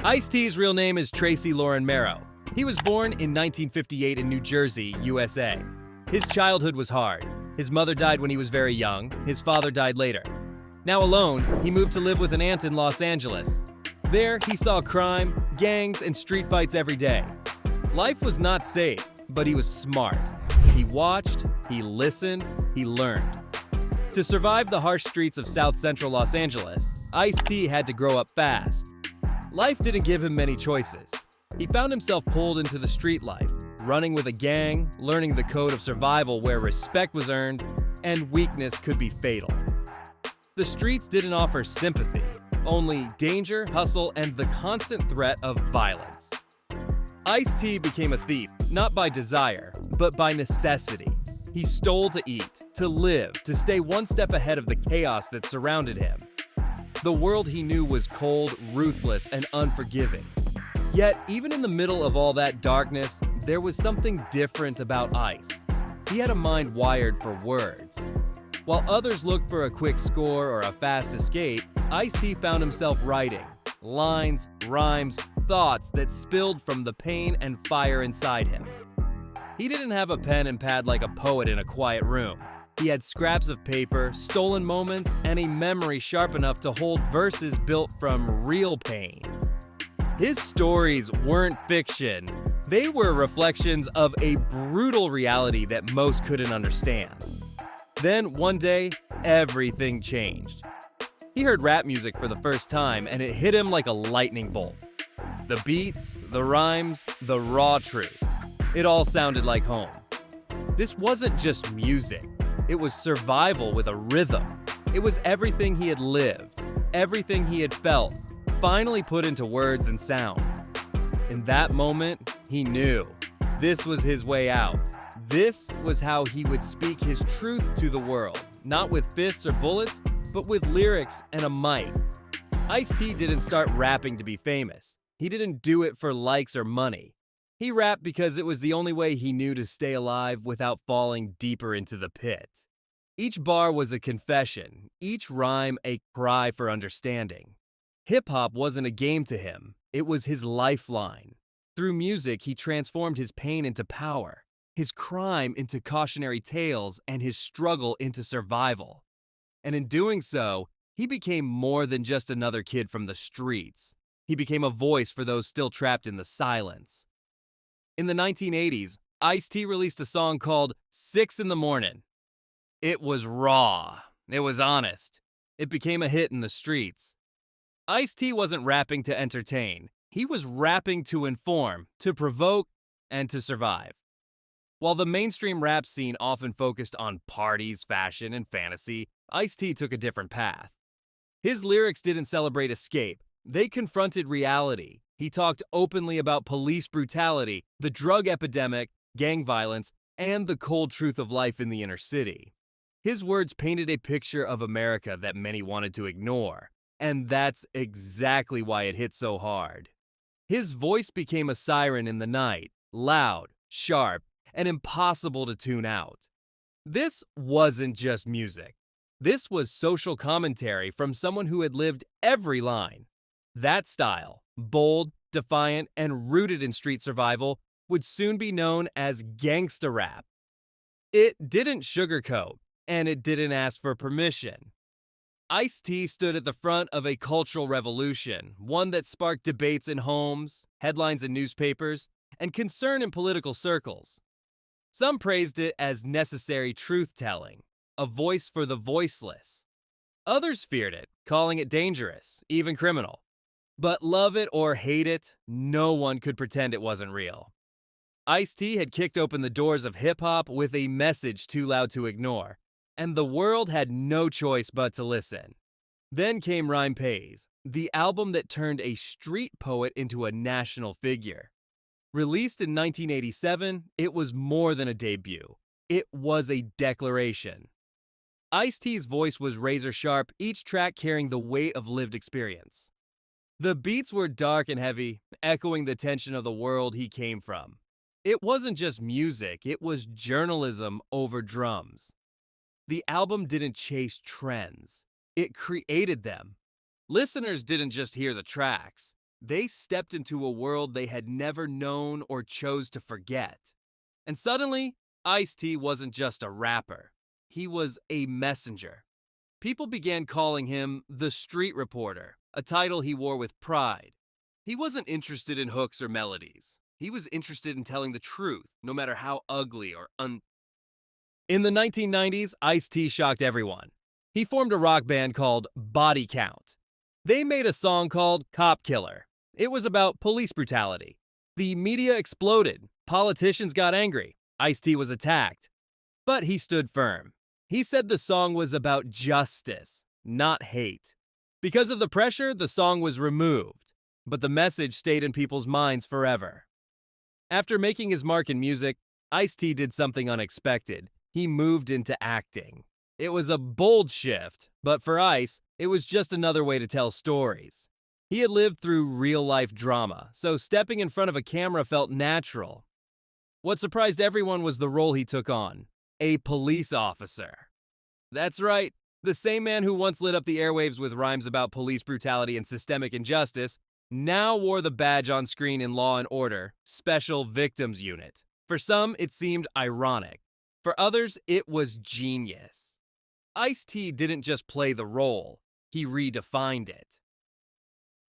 Ice-T's real name is Tracy Marrow. He was born in 1958 in New Jersey, USA. His childhood was hard. His mother died when he was very young. His father died later. Now alone, he moved to live with an aunt in Los Angeles. There, he saw crime, gangs, and street fights every day. Life was not safe, but he was smart. He watched, he listened, he learned. To survive the harsh streets of South Central Los Angeles, Ice-T had to grow up fast. Life didn't give him many choices. He found himself pulled into the street life, running with a gang, learning the code of survival where respect was earned and weakness could be fatal. The streets didn't offer sympathy, only danger, hustle, and the constant threat of violence. Ice-T became a thief, not by desire, but by necessity. He stole to eat, to live, to stay one step ahead of the chaos that surrounded him. The world he knew was cold, ruthless, and unforgiving. Yet, even in the middle of all that darkness, there was something different about Ice. He had a mind wired for words. While others looked for a quick score or a fast escape, Ice-T found himself writing lines, rhymes, thoughts that spilled from the pain and fire inside him. He didn't have a pen and pad like a poet in a quiet room. He had scraps of paper, stolen moments, and a memory sharp enough to hold verses built from real pain. His stories weren't fiction. They were reflections of a brutal reality that most couldn't understand. Then, one day, everything changed. He heard rap music for the first time, and it hit him like a lightning bolt. The beats, the rhymes, the raw truth. It all sounded like home. This wasn't just music. It was survival with a rhythm. It was everything he had lived, everything he had felt, finally put into words and sound. In that moment, he knew this was his way out. This was how he would speak his truth to the world, not with fists or bullets, but with lyrics and a mic. Ice-T didn't start rapping to be famous. He didn't do it for likes or money. He rapped because it was the only way he knew to stay alive without falling deeper into the pit. Each bar was a confession, each rhyme a cry for understanding. Hip-hop wasn't a game to him, it was his lifeline. Through music, he transformed his pain into power, his crime into cautionary tales, and his struggle into survival. And in doing so, he became more than just another kid from the streets. He became a voice for those still trapped in the silence. In the 1980s, Ice-T released a song called 6 in the Morning. It was raw. It was honest. It became a hit in the streets. Ice-T wasn't rapping to entertain. He was rapping to inform, to provoke, and to survive. While the mainstream rap scene often focused on parties, fashion, and fantasy, Ice-T took a different path. His lyrics didn't celebrate escape. They confronted reality. He talked openly about police brutality, the drug epidemic, gang violence, and the cold truth of life in the inner city. His words painted a picture of America that many wanted to ignore, and that's exactly why it hit so hard. His voice became a siren in the night, loud, sharp, and impossible to tune out. This wasn't just music. This was social commentary from someone who had lived every line. That style, bold, defiant, and rooted in street survival, would soon be known as gangsta rap. It didn't sugarcoat, and it didn't ask for permission. Ice-T stood at the front of a cultural revolution, one that sparked debates in homes, headlines in newspapers, and concern in political circles. Some praised it as necessary truth-telling, a voice for the voiceless. Others feared it, calling it dangerous, even criminal. But love it or hate it, no one could pretend it wasn't real. Ice-T had kicked open the doors of hip-hop with a message too loud to ignore, and the world had no choice but to listen. Then came Rhyme Pays, the album that turned a street poet into a national figure. Released in 1987, it was more than a debut. It was a declaration. Ice-T's voice was razor-sharp, each track carrying the weight of lived experience. The beats were dark and heavy, echoing the tension of the world he came from. It wasn't just music, it was journalism over drums. The album didn't chase trends. It created them. Listeners didn't just hear the tracks. They stepped into a world they had never known or chose to forget. And suddenly, Ice-T wasn't just a rapper. He was a messenger. People began calling him the street reporter, a title he wore with pride. He wasn't interested in hooks or melodies. He was interested in telling the truth, no matter how ugly or In the 1990s, Ice-T shocked everyone. He formed a rock band called Body Count. They made a song called Cop Killer. It was about police brutality. The media exploded. Politicians got angry. Ice-T was attacked. But he stood firm. He said the song was about justice, not hate. Because of the pressure, the song was removed. But the message stayed in people's minds forever. After making his mark in music, Ice-T did something unexpected. He moved into acting. It was a bold shift, but for Ice, it was just another way to tell stories. He had lived through real-life drama, so stepping in front of a camera felt natural. What surprised everyone was the role he took on: a police officer. That's right, the same man who once lit up the airwaves with rhymes about police brutality and systemic injustice now wore the badge on screen in Law & Order, Special Victims Unit. For some, it seemed ironic. For others, it was genius. Ice-T didn't just play the role, he redefined it.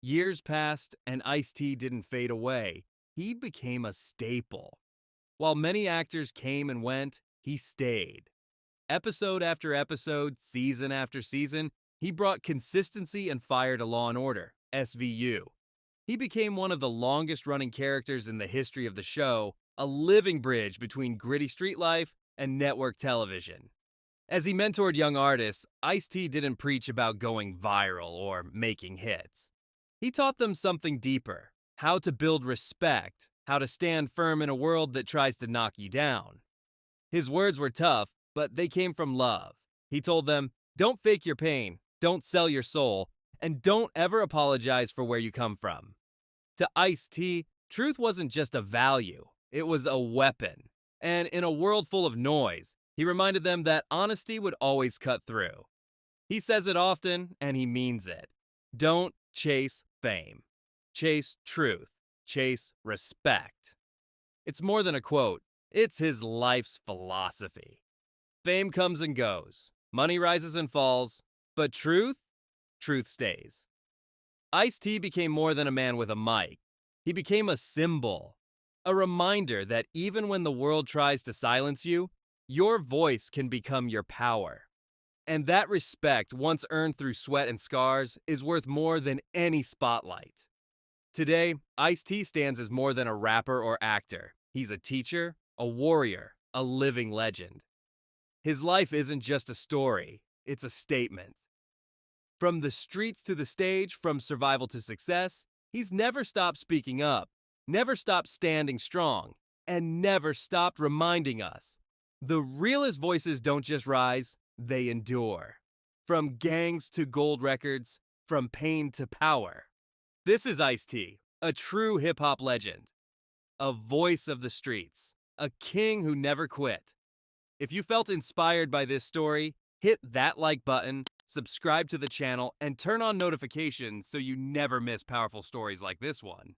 Years passed, and Ice-T didn't fade away. He became a staple. While many actors came and went, he stayed. Episode after episode, season after season, he brought consistency and fire to Law & Order, SVU. He became one of the longest-running characters in the history of the show, a living bridge between gritty street life and network television. As he mentored young artists, Ice-T didn't preach about going viral or making hits. He taught them something deeper: how to build respect, how to stand firm in a world that tries to knock you down. His words were tough, but they came from love. He told them, don't fake your pain, don't sell your soul, and don't ever apologize for where you come from. To Ice-T, truth wasn't just a value, it was a weapon. And in a world full of noise, he reminded them that honesty would always cut through. He says it often, and he means it. Don't chase fame. Chase truth. Chase respect. It's more than a quote. It's his life's philosophy. Fame comes and goes. Money rises and falls. But truth stays. Ice-T became more than a man with a mic. He became a symbol. A reminder that even when the world tries to silence you, your voice can become your power. And that respect, once earned through sweat and scars, is worth more than any spotlight. Today, Ice-T stands as more than a rapper or actor. He's a teacher, a warrior, a living legend. His life isn't just a story, it's a statement. From the streets to the stage, from survival to success, he's never stopped speaking up, never stopped standing strong, and never stopped reminding us: the realest voices don't just rise, they endure. From gangs to gold records, from pain to power. This is Ice-T, a true hip-hop legend. A voice of the streets, a king who never quit. If you felt inspired by this story, hit that like button, subscribe to the channel, and turn on notifications so you never miss powerful stories like this one.